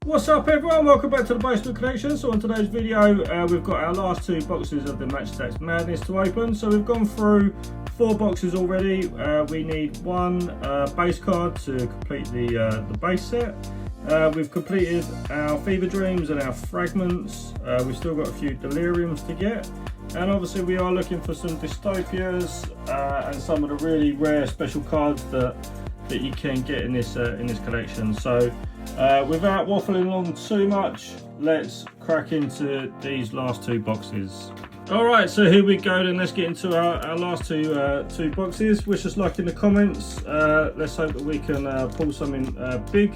What's up everyone, welcome back to the Basement Collection. So on today's video we've got our last two boxes of the Attax Madness to open. So we've gone through 4 boxes already. We need one base card to complete the base set. We've completed our Fever Dreams and our Fragments. We've still got a few Deliriums to get. And obviously we are looking for some Dystopias and some of the really rare special cards that you can get in this collection. So without waffling on too much, let's crack into these last 2 boxes. Alright, so here we go then. Let's get into our last two boxes. Wish us luck in the comments. Let's hope that we can pull something big.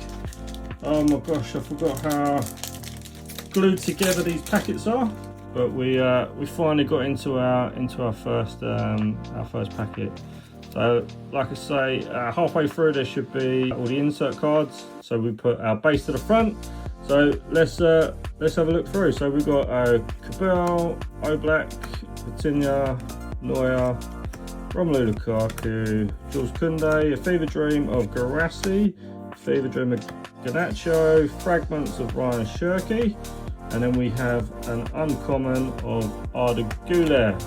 Oh my gosh, I forgot how glued together these packets are. But we finally got into our first packet. So like I say, halfway through there should be all the insert cards. So we put our base to the front. So let's have a look through. So we've got Cabell, Oblak, Patinia, Neuer, Romelu Lukaku, Jules Koundé, a Fever Dream of Garassi, Fever Dream of Garnacho, Fragments of Ryan Shirky, and then we have an uncommon of Arda Güler.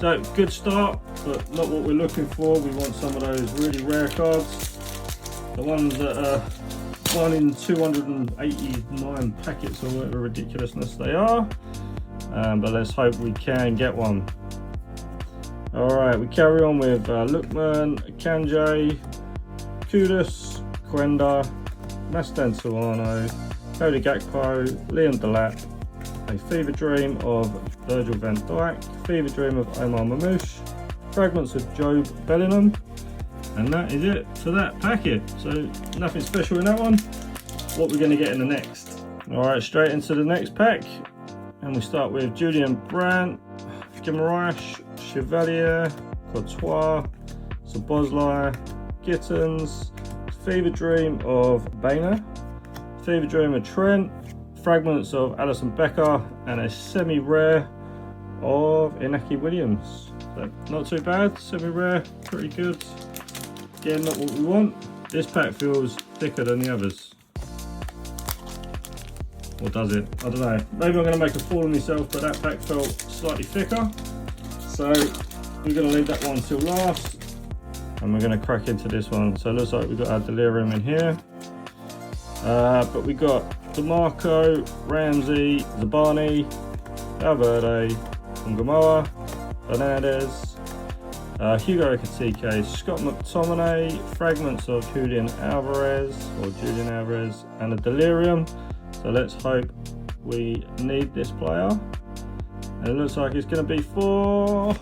So good start, but not what we're looking for. We want some of those really rare cards, the ones that are 1 in 289 packets or whatever ridiculousness they are. But let's hope we can get one. Alright, we carry on with Lookman, Kanjay, Kudus, Quenda, Mastan Tuano, Cody Gakpo, Liam Delap, a Fever Dream of Virgil van Dijk, Fever Dream of Omar Mamouche, Fragments of Job Bellingham, and that is it for that packet. So nothing special in that one. What we're going to get in the next. Alright, straight into the next pack, and we start with Julian Brandt, Guimaraes, Chevalier, Courtois, Szoboszlai, Gittins, Fever Dream of Bainer, Fever Dream of Trent, Fragments of Alison Becker, and a semi-rare of Inaki Williams. So not too bad, semi-rare, pretty good. Again, not what we want. This pack feels thicker than the others. Or does it? I don't know. Maybe I'm going to make a fool of myself, but that pack felt slightly thicker. So we're going to leave that one till last. And we're going to crack into this one. So it looks like we've got our Delirium in here. But we got DeMarco, Ramsey, Zabani, Valverde, Ungamoa, Fernandez, Hugo Ekitike, Scott McTominay, Fragments of Julian Alvarez, and a Delirium. So let's hope we need this player. And it looks like it's going to be for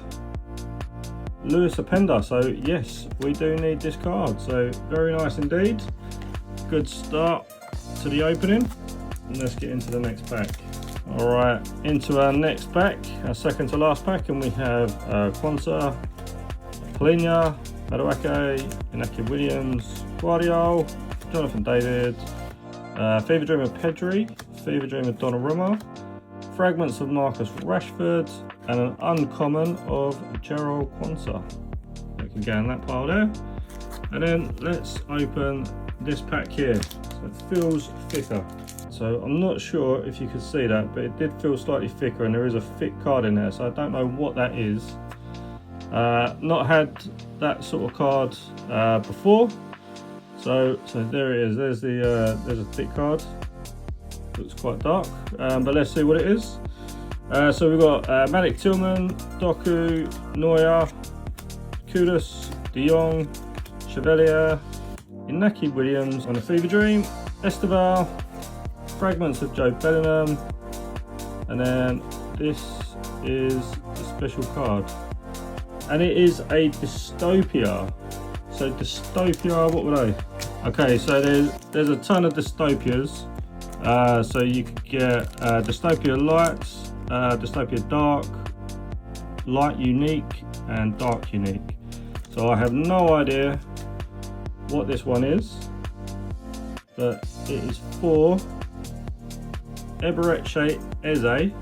Lewis Openda. So yes, we do need this card. So very nice indeed. Good start to the opening, and let's get into the next pack. All right, into our next pack, our second to last pack, and we have Quanta, Polina, Madueke, Inaki Williams, Guardiola, Jonathan David, Fever Dream of Pedri, Fever Dream of Donnarumma, Fragments of Marcus Rashford, and an uncommon of Gerald Quanta. We can get in that pile there. And then let's open this pack here. So it feels thicker. So I'm not sure if you could see that, but it did feel slightly thicker, and there is a thick card in there. So I don't know what that is. Not had that sort of card before. So there it is. There's a thick card. Looks quite dark, but let's see what it is. So we've got Malik Tillman, Doku, Neuer, Kudus, De Jong, Chevalier, Inaki Williams on a Fever Dream, Esteval, Fragments of Joe Bellingham, and then this is a special card, and it is a Dystopia. So Dystopia, what were they? Okay, so there's a ton of Dystopias. So you could get Dystopia Lights, Dystopia Dark, Light Unique, and Dark Unique. So I have no idea what this one is, but it is for Ebereche Eze,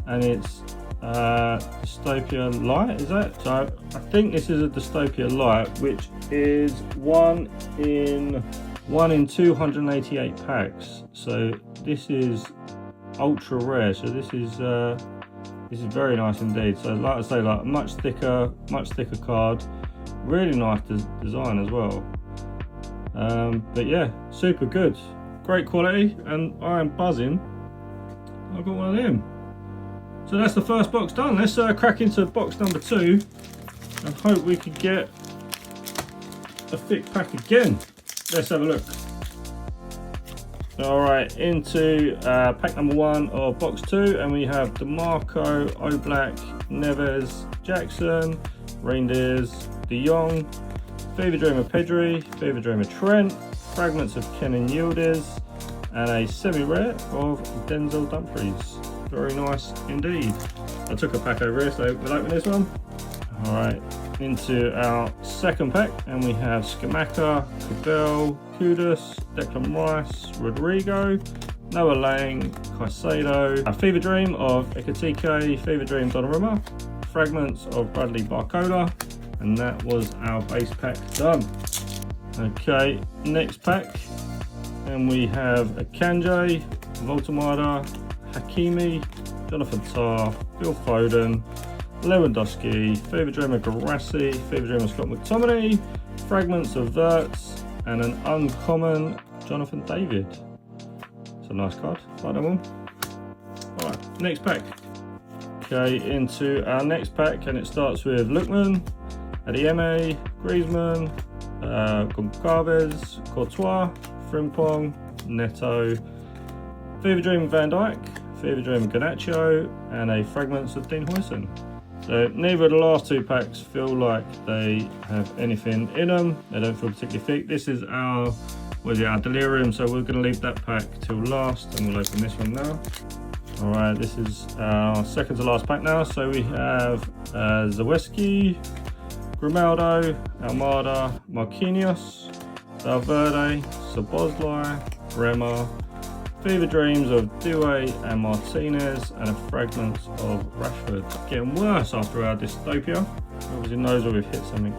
and it's Dystopia Light, is that? So I think this is a Dystopia Light, which is 1 in 1 in 288 packs. So this is ultra rare. So this is very nice indeed. So like I say, like a much thicker card. Really nice design as well. But yeah, super good, great quality, and I am buzzing. I've got one of them. So that's the first box done. Let's crack into box number 2 and hope we can get a thick pack again. Let's have a look. All right, into pack number 1 of box 2, and we have DeMarco, Oblak, Neves, Jackson, Reindeers, De Jong, Fever Dream of Pedri, Fever Dream of Trent, fragments of Kenan Yildiz, and a semi-rare of Denzel Dumfries. Very nice indeed. I took a pack over here, so we'll open this one. All right, into our second pack, and we have Skamaka, Cabell, Kudus, Declan Rice, Rodrigo, Noah Lang, Caicedo, a Fever Dream of Ekitike, Fever Dream Donnarumma, fragments of Bradley Barcola, and that was our base pack done. Okay, next pack, and we have Akanji, Voltamada, Hakimi, Jonathan Tah, Phil Foden, Lewandowski, Fever Dream of Garassi, Fever Dream of Scott McTominay, fragments of Wirtz, and an uncommon Jonathan David. It's a nice card, like that one. Alright, next pack. Okay, into our next pack, and it starts with Lookman, Adieme, Griezmann, Goncalves, Courtois, Frimpong, Neto, Fever Dream Van Dijk, Fever Dream Garnacho, and a fragments of Dean Huijsen. So neither of the last 2 packs feel like they have anything in them. They don't feel particularly thick. This is our Delirium, so we're going to leave that pack till last, and we'll open this one now. All right, this is our second to last pack now. So we have Zaweski, Grimaldo, Almada, Marquinhos, Valverde, Szoboszlai, Bremer, Fever Dreams of Doué and Martinez, and a fragment of Rashford. Getting worse after our Dystopia. Obviously knows where we've hit something.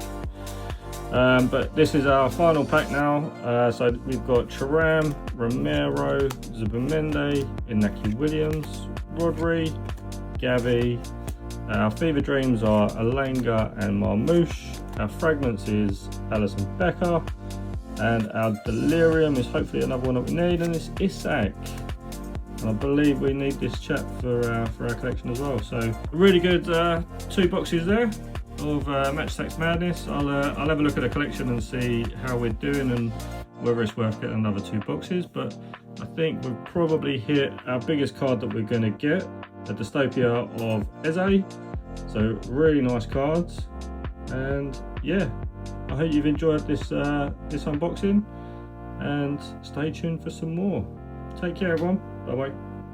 But this is our final pack now. So we've got Thuram, Romero, Zubimendi, Inaki Williams, Rodri, Gavi. Our Fever Dreams are Alenga and Marmoush. Our fragments is Alisson Becker. And our Delirium is hopefully another one that we need, and it's Isak. And I believe we need this chap for our collection as well. So really good 2 boxes there of Match Attax Madness. I'll have a look at the collection and see how we're doing and whether it's worth getting another 2 boxes. But I think we've probably hit our biggest card that we're going to get, a Dystopia of Eze. So really nice cards, and yeah, I hope you've enjoyed this unboxing, and stay tuned for some more. Take care everyone, bye bye.